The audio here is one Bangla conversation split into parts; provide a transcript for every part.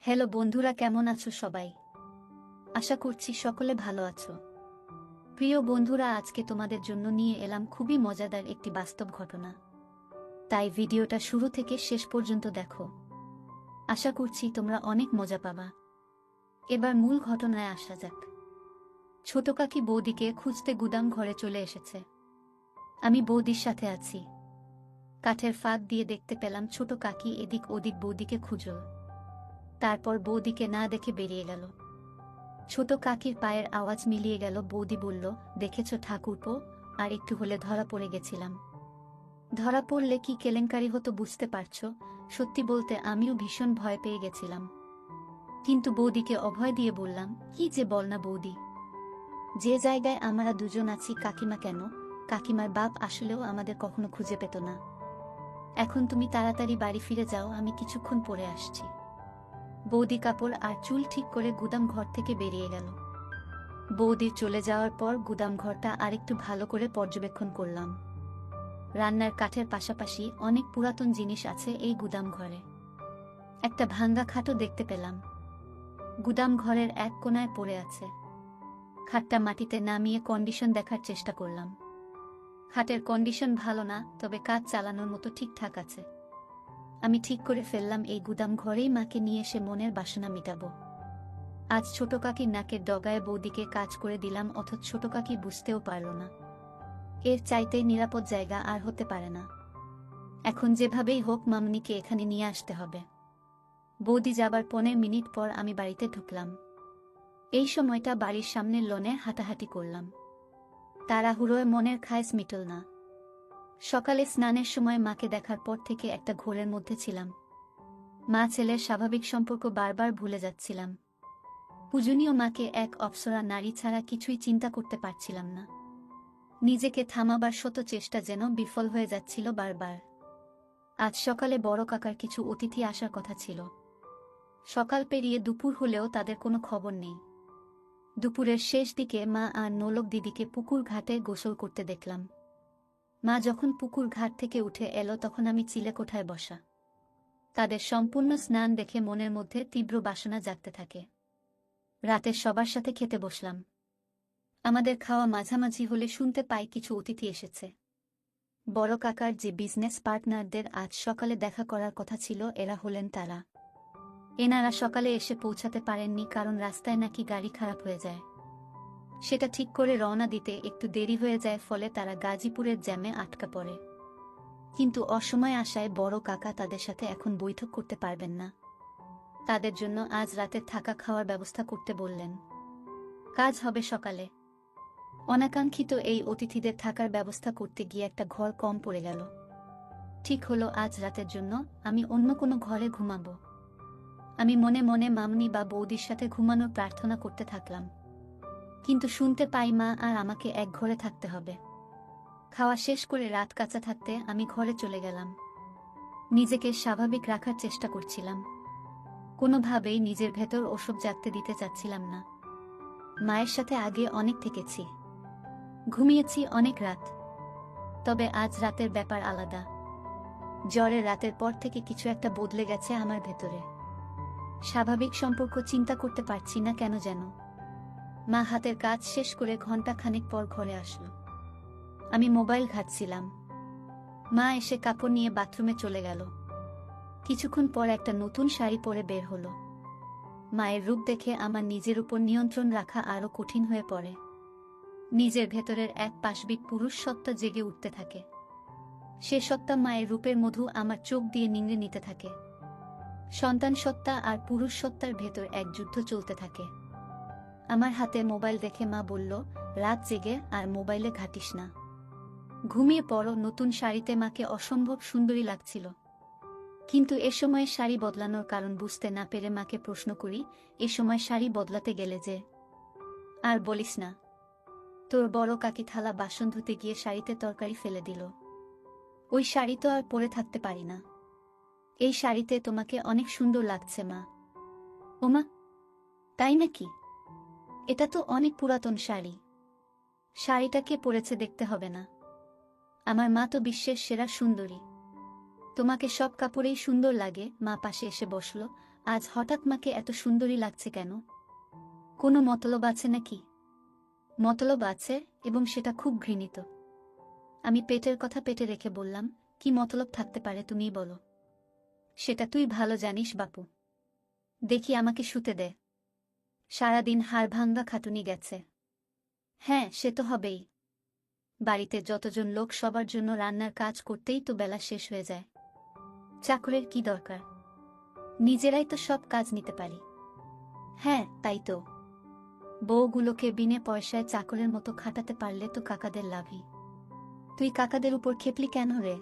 হ্যালো বন্ধুরা, কেমন আছো সবাই? আশা করছি সকলে ভালো আছো। প্রিয় বন্ধুরা, আজকে তোমাদের জন্য নিয়ে এলাম খুবই মজাদার একটি বাস্তব ঘটনা। তাই ভিডিওটা শুরু থেকে শেষ পর্যন্ত দেখো। আশা করছি তোমরা অনেক মজা পাবা। এবার মূল ঘটনায় আসা যাক। ছোট কাকি বৌদিকে খুঁজতে গুদাম ঘরে চলে এসেছে। আমি বৌদির সাথে আছি। কাঠের ফাঁক দিয়ে দেখতে পেলাম ছোট কাকি এদিক ওদিক বৌদিকে খুঁজল। তারপর বৌদিকে না দেখে বেরিয়ে গেল। ছোট কাকির পায়ের আওয়াজ মিলিয়ে গেল। বৌদি বলল, দেখেছ ঠাকুরপো, আর একটু হলে ধরা পড়ে গেছিলাম। ধরা পড়লে কি কেলেঙ্কারি হতো বুঝতে পারছো? সত্যি বলতে আমিও ভীষণ ভয় পেয়ে গেছিলাম। কিন্তু বৌদিকে অভয় দিয়ে বললাম, কি যে বল না বৌদি, যে জায়গায় আমরা দুজন আছি, কাকিমা কেন, কাকিমার বাপ আসলেও আমাদের কখনো খুঁজে পেত না। এখন তুমি তাড়াতাড়ি বাড়ি ফিরে যাও, আমি কিছুক্ষণ পরে আসছি। বৌদি কাপড় আর চুল ঠিক করে গুদাম ঘর থেকে বেরিয়ে গেল। বৌদির চলে যাওয়ার পর গুদাম ঘরটা আরেকটু ভালো করে পর্যবেক্ষণ করলাম। রান্নার কাঠের পাশাপাশি অনেক পুরাতন জিনিস আছে এই গুদাম ঘরে। একটা ভাঙ্গা খাটও দেখতে পেলাম, গুদাম ঘরের এক কোণায় পড়ে আছে। খাটটা মাটিতে নামিয়ে কন্ডিশন দেখার চেষ্টা করলাম। খাটের কন্ডিশন ভালো না, তবে কাজ চালানোর মতো ঠিকঠাক আছে। আমি ঠিক করে ফেললাম এই গুদাম ঘরেই মাকে নিয়ে এসে মনের বাসনা মিটাবো। আজ ছোট কাকির নাকের ডগায় বৌদিকে কাজ করে দিলাম, অথচ ছোট কাকি বুঝতেও পারল না। এর চাইতে নিরাপদ জায়গা আর হতে পারে না। এখন যেভাবেই হোক মামনিকে এখানে নিয়ে আসতে হবে। বৌদি যাবার 15 মিনিট পর আমি বাড়িতে ঢুকলাম। এই সময়টা বাড়ির সামনের লনে হাঁটাহাঁটি করলাম। তাড়াহুড়োয় মনের খায়েশ মিটল না। সকালে স্নানের সময় মাকে দেখার পর থেকে একটা ঘোরের মধ্যে ছিলাম। মা ছেলের স্বাভাবিক সম্পর্ক বারবার ভুলে যাচ্ছিলাম। পূজনীয় মাকে এক অপ্সরা নারী ছাড়া কিছুই চিন্তা করতে পারছিলাম না। নিজেকে থামাবার শত চেষ্টা যেন বিফল হয়ে যাচ্ছিল বারবার। আজ সকালে বড় কাকার কিছু অতিথি আসার কথা ছিল। সকাল পেরিয়ে দুপুর হলেও তাদের কোনো খবর নেই। দুপুরের শেষ দিকে মা আর নোলক দিদিকে পুকুর ঘাটে গোসল করতে দেখলাম। মা যখন পুকুর ঘাট থেকে উঠে এলো তখন আমি চিলেকোঠায় বসা। তাদের সম্পূর্ণ স্নান দেখে মনের মধ্যে তীব্র বাসনা জাগতে থাকে। রাতে সবার সাথে খেতে বসলাম। আমাদের খাওয়া মাঝামাঝি হলে শুনতে পাই কিছু অতিথি এসেছে। বড় কাকার যে বিজনেস পার্টনারদের আজ সকালে দেখা করার কথা ছিল, এরা হলেন তারা। এনারা সকালে এসে পৌঁছাতে পারেননি কারণ রাস্তায় নাকি গাড়ি খারাপ হয়ে যায়। সেটা ঠিক করে রওনা দিতে একটু দেরি হয়ে যায়, ফলে তারা গাজীপুরের জ্যামে আটকা পড়ে। কিন্তু অসময়ে আসায় বড় কাকা তাদের সাথে এখন বৈঠক করতে পারবেন না। তাদের জন্য আজ রাতে থাকা খাওয়ার ব্যবস্থা করতে বললেন। কাজ হবে সকালে। অনাকাঙ্ক্ষিত এই অতিথিদের থাকার ব্যবস্থা করতে গিয়ে একটা ঘর কম পড়ে গেল। ঠিক হলো আজ রাতের জন্য আমি অন্য কোনো ঘরে ঘুমাবো। আমি মনে মনে মামনি বা বৌদির সাথে ঘুমানোর প্রার্থনা করতে থাকলাম। কিন্তু শুনতে পাই মা আর আমাকে এক ঘরে থাকতে হবে। খাওয়া শেষ করে রাত কাঁচা থাকতে আমি ঘরে চলে গেলাম। নিজেকে স্বাভাবিক রাখার চেষ্টা করছিলাম। কোনোভাবেই নিজের ভেতর ওসব জাগতে দিতে চাচ্ছিলাম না। মায়ের সাথে আগে অনেক থেকেছি, ঘুমিয়েছি অনেক রাত, তবে আজ রাতের ব্যাপার আলাদা। জ্বরের রাতের পর থেকে কিছু একটা বদলে গেছে আমার ভেতরে। স্বাভাবিক সম্পর্ক চিন্তা করতে পারছি না কেন যেন। মা হাতের কাজ শেষ করে ঘন্টা খানেক পর ঘরে আসলো। আমি মোবাইল ঘাঁটছিলাম। মা এসে কাপড় নিয়ে বাথরুমে চলে গেল। কিছুক্ষণ পর একটা নতুন শাড়ি পরে বের হলো। মায়ের রূপ দেখে আমার নিজের উপর নিয়ন্ত্রণ রাখা আরো কঠিন হয়ে পড়ে। নিজের ভেতরের এক পাশবিক পুরুষ সত্তা জেগে উঠতে থাকে। সে সত্তা মায়ের রূপের মধু আমার চোখ দিয়ে নিংড়ে নিতে থাকে। সন্তান সত্তা আর পুরুষ সত্তার ভেতর এক যুদ্ধ চলতে থাকে। আমার হাতে মোবাইল দেখে মা বলল, রাত জেগে আর মোবাইলে ঘাটিস না, ঘুমিয়ে পড়ো। নতুন শাড়িতে মাকে অসম্ভব সুন্দরী লাগছিল। কিন্তু এ সময় শাড়ি বদলানোর কারণ বুঝতে না পেরে মাকে প্রশ্ন করি, এ সময় শাড়ি বদলাতে গেলে যে? আর বলিস না, তোর বড় কাকি থালা বাসন ধুতে গিয়ে শাড়িতে তরকারি ফেলে দিল। ওই শাড়ি তো আর পরে থাকতে পারি না। এই শাড়িতে তোমাকে অনেক সুন্দর লাগছে মা। ওমা, তাই নাকি? এটা তো অনেক পুরাতন শাড়ি। শাড়িটা কে পরেছে দেখতে হবে না? আমার মা তো বিশ্বের সেরা সুন্দরী। তোমাকে সব কাপড়েই সুন্দর লাগে। মা পাশে এসে বসল আজ হঠাৎ মাকে এত সুন্দরী লাগছে কেন? কোনো মতলব আছে নাকি? মতলব আছে, এবং সেটা খুব ঘৃণিত। আমি পেটের কথা পেটে রেখে বললাম, কি মতলব থাকতে পারে তুমিই বলো। সেটা তুই ভালো জানিস বাপু। দেখি আমাকে শুতে দে। সারাদিন হাড়ভাঙ্গা খাটুনি গেছে। হ্যাঁ, সে তো হবেই। বাড়িতে যতজন লোক সবার জন্য রান্নার কাজ করতেই তো বেলা শেষ হয়ে যায়। চাকরের কি দরকার? নিজেরাই তো সব কাজ নিতে পারি। হ্যাঁ, তাই তো। বউগুলোকে বিনে পয়সায় চাকরের মতো খাটাতে পারলে তো কাকাদের লাভই। তুই কাকাদের উপর খেপলি কেন রে?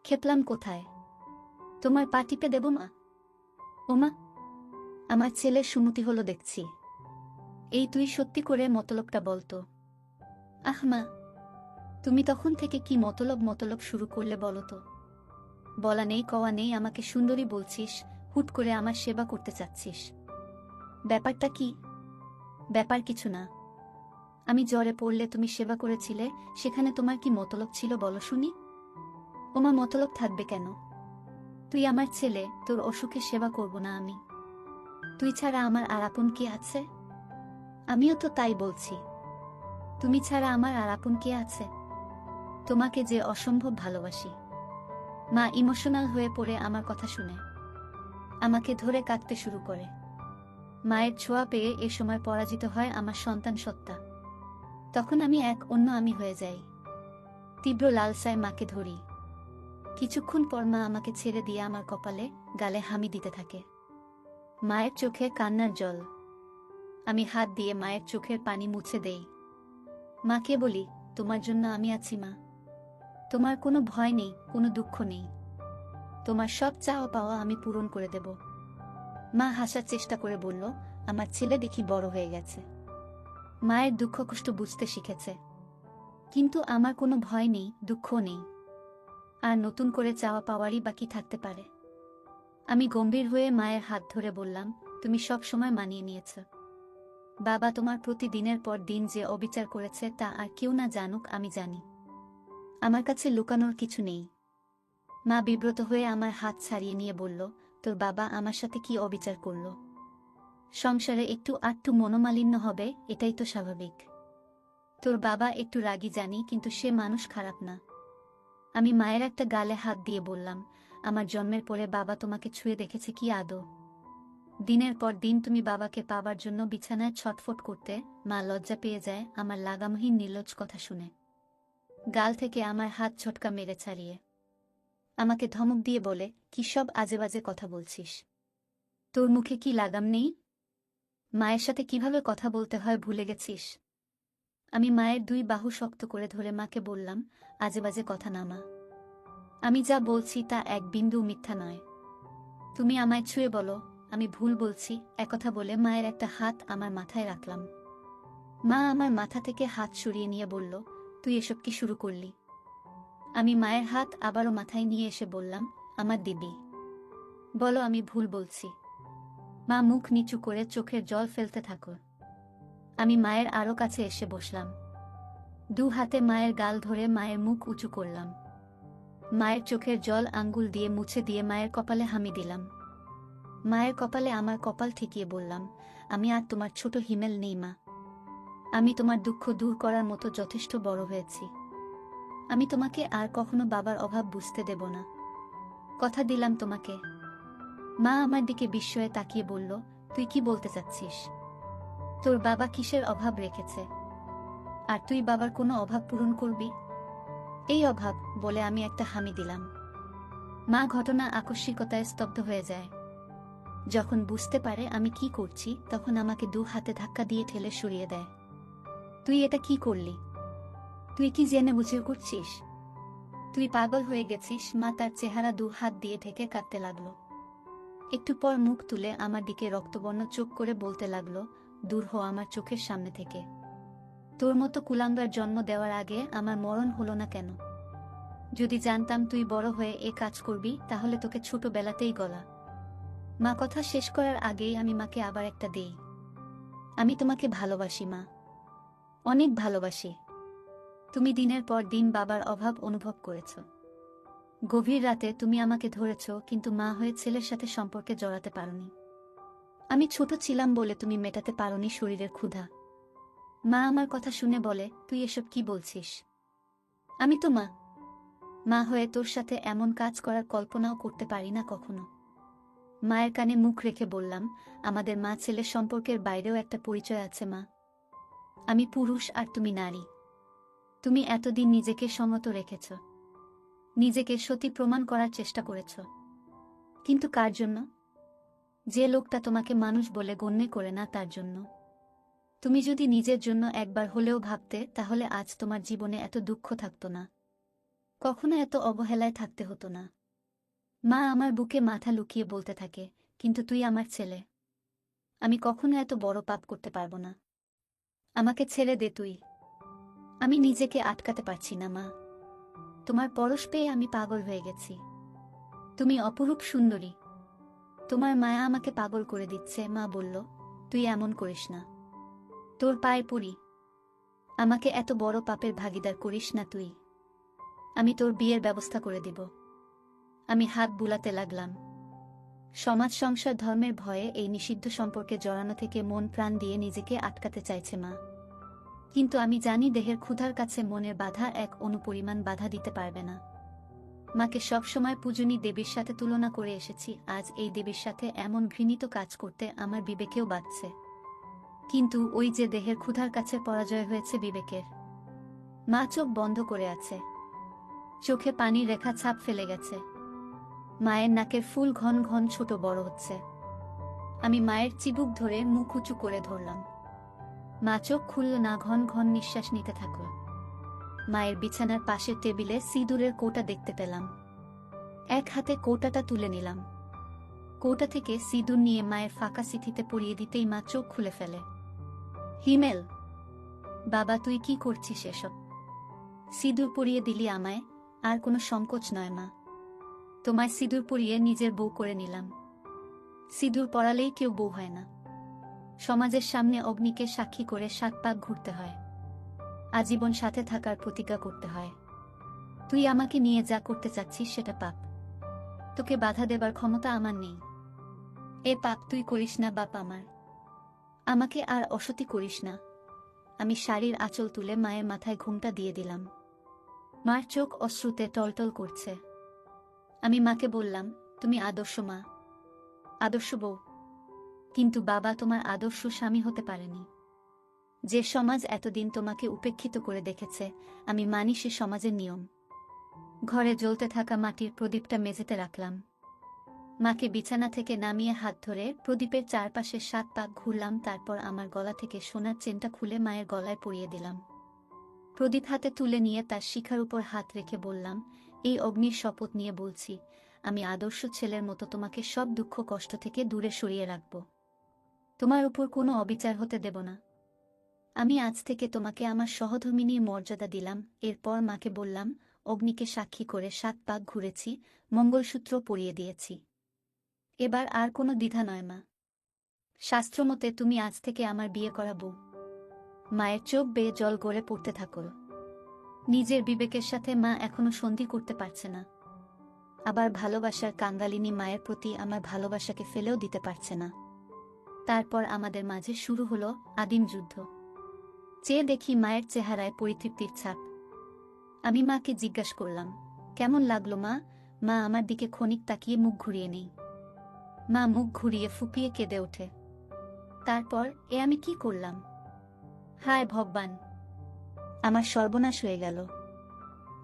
খেপলাম কোথায়? তোমার পা টিপে দেব মা? ওমা, আমার ছেলের সুমতি হলো দেখছি। এই তুই সত্যি করে মতলবটা বলতো। আহ মা, তুমি তখন থেকে কি মতলব মতলব শুরু করলে বলো তো? বলা নেই কওয়া নেই আমাকে সুন্দরী বলছিস, হুট করে আমার সেবা করতে চাচ্ছিস। ব্যাপারটা কি? ব্যাপার কিছু না। আমি জ্বরে পড়লে তুমি সেবা করেছিলে, সেখানে তোমার কি মতলব ছিল বলো শুনি? ওমা, মতলব থাকবে কেন? তুই আমার ছেলে, তোর অসুখে সেবা করব না আমি? তুই ছাড়া আমার আর আপন কে আছে? আমিও তো তাই বলছি। তুমি ছাড়া আমার আর আপন কে আছে? তোমাকে যে অসম্ভব ভালোবাসি। মা ইমোশনাল হয়ে পড়ে আমার কথা শুনে আমাকে ধরে কাঁদতে শুরু করে। মায়ের ছোঁয়া পেয়ে এ সময় পরাজিত হয় আমার সন্তান সত্তা। তখন আমি এক অন্য আমি হয়ে যাই। তীব্র লালসায় মাকে ধরি। কিছুক্ষণ পর মা আমাকে ছেড়ে দিয়ে আমার কপালে, গালে হামি দিতে থাকে। মায়ের চোখে কান্নার জল। আমি হাত দিয়ে মায়ের চোখের পানি মুছে দেই। মাকে বলি, তোমার জন্য আমি আছি মা। তোমার কোনো ভয় নেই, কোনো দুঃখ নেই। তোমার সব চাওয়া পাওয়া আমি পূরণ করে দেব। মা হাসার চেষ্টা করে বলল, আমার ছেলে দেখি বড় হয়ে গেছে। মায়ের দুঃখ কষ্ট বুঝতে শিখেছে। কিন্তু আমার কোনো ভয় নেই, দুঃখ নেই। আর নতুন করে চাওয়া পাওয়ারই বাকি থাকতে পারে। আমি গম্ভীর হয়ে মায়ের হাত ধরে বললাম, তুমি সব সময় মানিয়ে নিয়েছ। বাবা তোমার প্রতি দিনের পর দিন যে অবিচার করেছে তা আর কেউ না জানুক, আমি জানি। আমার কাছে লুকানোর কিছু নেই। মা বিব্রত হয়ে আমার হাত ছাড়িয়ে নিয়ে বলল, তোর বাবা আমার সাথে কি অবিচার করল? সংসারে একটু আধটু মনোমালিন্য হবে, এটাই তো স্বাভাবিক। তোর বাবা একটু রাগী জানি, কিন্তু সে মানুষ খারাপ না। আমি মায়ের একটা গালে হাত দিয়ে বললাম, আমার জন্মের পরে বাবা তোমাকে ছুঁয়ে দেখেছে কি আদৌ? দিনের পর দিন তুমি বাবাকে পাবার জন্য বিছানায় ছটফট করতে, মা লজ্জা পেয়ে যায় আমার লাগামহীন নির্লজ্জ কথা শুনে। গাল থেকে আমার হাত ঝটকা মেরে ছাড়িয়ে আমাকে ধমক দিয়ে বলে, কি সব আজেবাজে কথা বলছিস? তোর মুখে কি লাগাম নেই? মায়ের সাথে কিভাবে কথা বলতে হয় ভুলে গেছিস? আমি মায়ের দুই বাহু শক্ত করে ধরে মাকে বললাম, আজেবাজে কথা না মা। আমি যা বলছি তা এক বিন্দু মিথ্যা নয়। তুমি আমায় ছুঁয়ে বলো আমি ভুল বলছি। একথা বলে মায়ের একটা হাত আমার মাথায় রাখলাম। মা আমার মাথা থেকে হাত সরিয়ে নিয়ে বলল, তুই এসব কি শুরু করলি? আমি মায়ের হাত আবারও মাথায় নিয়ে এসে বললাম, আমার দিবি, বলো আমি ভুল বলছি। মা মুখ নিচু করে চোখের জল ফেলতে থাকো। আমি মায়ের আরো কাছে এসে বসলাম। দু হাতে মায়ের গাল ধরে মায়ের মুখ উঁচু করলাম। মায়ের চোখের জল আঙ্গুল দিয়ে মুছে দিয়ে মায়ের কপালে হামি দিলাম। মায়ের কপালে আমার কপাল ঠেকিয়ে বললাম, আমি আর তোমার ছোট হিমেল নেই মা। আমি তোমার দুঃখ দূর করার মতো যথেষ্ট বড় হয়েছি। আমি তোমাকে আর কখনো বাবার অভাব বুঝতে দেব না। কথা দিলাম তোমাকে। মা আমার দিকে বিস্ময়ে তাকিয়ে বলল, তুই কি বলতে চাচ্ছিস? তোর বাবা কিসের অভাব রেখেছে? আর তুই বাবার কোনো অভাব পূরণ করবি? এই অভাব, বলে আমি একটা হামি দিলাম। মা ঘটনা আকস্মিকতায় স্তব্ধ হয়ে যায়। যখন বুঝতে পারে আমি কি করছি, তখন আমাকে দু হাতে ধাক্কা দিয়ে ঠেলে সরিয়ে দেয়। তুই এটা কি করলি? তুই কি জেনে বুঝে করছিস? তুই পাগল হয়ে গেছিস। মা তার চেহারা দু হাত দিয়ে ঢেকে কাঁদতে লাগলো। একটু পর মুখ তুলে আমার দিকে রক্তবর্ণ চোখ করে বলতে লাগলো, দূর হ আমার চোখের সামনে থেকে। তোর মতো কুলাঙ্গার জন্ম দেওয়ার আগে আমার মরণ হলো না কেন? যদি জানতাম তুই বড় হয়ে এ কাজ করবি, তাহলে তোকে ছোটবেলাতেই গলা। মা কথা শেষ করার আগেই আমি মাকে আবার একটা দেই। আমি তোমাকে ভালোবাসি মা, অনেক ভালোবাসি। তুমি দিনের পর দিন বাবার অভাব অনুভব করেছ। গভীর রাতে তুমি আমাকে ধরেছ, কিন্তু মা হয়ে ছেলের সাথে সম্পর্কে জড়াতে পারোনি। আমি ছোট ছিলাম বলে তুমি মেটাতে পারোনি শরীরের ক্ষুধা। মা আমার কথা শুনে বলে, তুই এসব কি বলছিস? আমি তো মা। মা হয়ে তোর সাথে এমন কাজ করার কল্পনাও করতে পারি না কখনো। মায়ের কানে মুখ রেখে বললাম, আমাদের মা ছেলে সম্পর্কের বাইরেও একটা পরিচয় আছে মা। আমি পুরুষ আর তুমি নারী। তুমি এতদিন নিজেকে সমত রেখেছ, নিজেকে সতী প্রমাণ করার চেষ্টা করেছ, কিন্তু কার জন্য? যে লোকটা তোমাকে মানুষ বলে গণ্য করে না তার জন্য। তুমি যদি নিজের জন্য একবার হলেও ভাবতে, তাহলে আজ তোমার জীবনে এত দুঃখ থাকতো না, কখনো এত অবহেলায় থাকতে হতো না। মা আমার বুকে মাথা লুকিয়ে বলতে থাকে, কিন্তু তুই আমার ছেলে, আমি কখনো এত বড় পাপ করতে পারবো না। আমাকে ছেড়ে দে তুই। আমি নিজেকে আটকাতে পারছি না মা। তোমার পরশ পেয়ে আমি পাগল হয়ে গেছি। তুমি অপরূপ সুন্দরী। তোমার মায়া আমাকে পাগল করে দিচ্ছে। মা বলল, তুই এমন করিস না, তোর পায়ে পড়ি। আমাকে এত বড় পাপের ভাগিদার করিস না তুই। আমি তোর বিয়ের ব্যবস্থা করে দিব। আমি হাত বুলাতে লাগলাম। সমাজ, সংসার, ধর্মের ভয়ে এই নিষিদ্ধ সম্পর্কে জড়ানো থেকে মন প্রাণ দিয়ে নিজেকে আটকাতে চাইছে মা। কিন্তু আমি জানি দেহের ক্ষুধার কাছে মনের বাধা এক অনুপরিমাণ বাধা দিতে পারবে না। মাকে সবসময় পূজনী দেবীর সাথে তুলনা করে এসেছি, আজ এই দেবীর সাথে এমন ঘৃণিত কাজ করতে আমার বিবেকেও বাধছে। কিন্তু ওই যে দেহের ক্ষুধার কাছে পরাজয় হয়েছে বিবেকের। মা চোখ বন্ধ করে আছে, চোখে পানির রেখা ছাপ ফেলে গেছে। মায়ের নাকের ফুল ঘন ঘন ছোট বড় হচ্ছে। আমি মায়ের চিবুক ধরে মুখ উঁচু করে ধরলাম। মা চোখ খুলল না, ঘন ঘন নিঃশ্বাস নিতে থাকল। মায়ের বিছানার পাশের টেবিলে সিঁদুরের কৌটা দেখতে পেলাম। এক হাতে কৌটাটা তুলে নিলাম। কৌটা থেকে সিঁদুর নিয়ে মায়ের ফাঁকা সিথিতে পরিয়ে দিতেই মা চোখ খুলে ফেলে। হিমেল, বাবা তুই কি করছিস এসব? সিঁদুর পরিয়ে দিলি আমায়, আর কোনো সংকোচ নয় মা। তোমায় সিঁদুর পরিয়ে নিজের বউ করে নিলাম। সিঁদুর পরালেই কেউ বউ হয় না। সমাজের সামনে অগ্নিকে সাক্ষী করে 7 পাক ঘুরতে হয়, আজীবন সাথে থাকার প্রতিজ্ঞা করতে হয়। তুই আমাকে নিয়ে যা করতে চাচ্ছিস সেটা পাপ। তোকে বাধা দেবার ক্ষমতা আমার নেই। এ পাপ তুই করিস না বাপ আমার। আমাকে আর অসতী করিস না। আমি শাড়ির আঁচল তুলে মায়ের মাথায় ঘুমটা দিয়ে দিলাম। মার চোখ অশ্রুতে টলটল করছে। আমি মাকে বললাম, তুমি আদর্শ মা, আদর্শ বউ। কিন্তু বাবা তোমার আদর্শ স্বামী হতে পারেনি। যে সমাজ এতদিন তোমাকে উপেক্ষিত করে দেখেছে, আমি মানি সে সমাজের নিয়ম। ঘরে জ্বলতে থাকা মাটির প্রদীপটা মেঝেতে রাখলাম। মাকে বিছানা থেকে নামিয়ে হাত ধরে প্রদীপের চারপাশে 7 পাক ঘুরলাম। তারপর আমার গলা থেকে সোনার চেনটা খুলে মায়ের গলায় পরিয়ে দিলাম। প্রদীপ হাতে তুলে নিয়ে তার শিখার উপর হাত রেখে বললাম, এই অগ্নির শপথ নিয়ে বলছি, আমি আদর্শ ছেলের মতো তোমাকে সব দুঃখ কষ্ট থেকে দূরে সরিয়ে রাখব। তোমার উপর কোনো অবিচার হতে দেব না। আমি আজ থেকে তোমাকে আমার সহধর্মিনীর মর্যাদা দিলাম। এরপর মাকে বললাম, অগ্নিকে সাক্ষী করে 7 পাক ঘুরেছি, মঙ্গলসূত্র পরিয়ে দিয়েছি। এবার আর কোনো দ্বিধা নয় মা। শাস্ত্রমতে তুমি আজ থেকে আমার বিয়ে করা বউ। মায়ের চোখ বেয়ে জল গড়ে পড়তে থাকল। নিজের বিবেকের সাথে মা এখনো সন্ধি করতে পারছে না। আবার ভালোবাসার কাঙ্গালিনী মায়ের প্রতি আমার ভালোবাসাকে ফেলেও দিতে পারছে না। তারপর আমাদের মাঝে শুরু হলো আদিম যুদ্ধ। চেয়ে দেখি মায়ের চেহারায় পরিতৃপ্তির ছাপ। আমি মাকে জিজ্ঞাসা করলাম, কেমন লাগলো মা? মা আমার দিকে ক্ষণিক তাকিয়ে মুখ ঘুরিয়ে নেই। মা মুখ ঘুরিয়ে ফুপিয়ে কেঁদে ওঠে। তারপর, এ আমি কি করলাম? হায় ভগবান, আমার সর্বনাশ হয়ে গেল।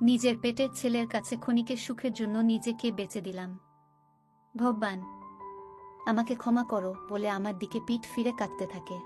নিজের পেটের ছেলের কাছে ক্ষণিকের সুখের জন্য নিজেকে বেচে দিলাম। ভগবান, আমাকে ক্ষমা করো বলে আমার দিকে পিঠ ফিরে কাঁদতে থাকে।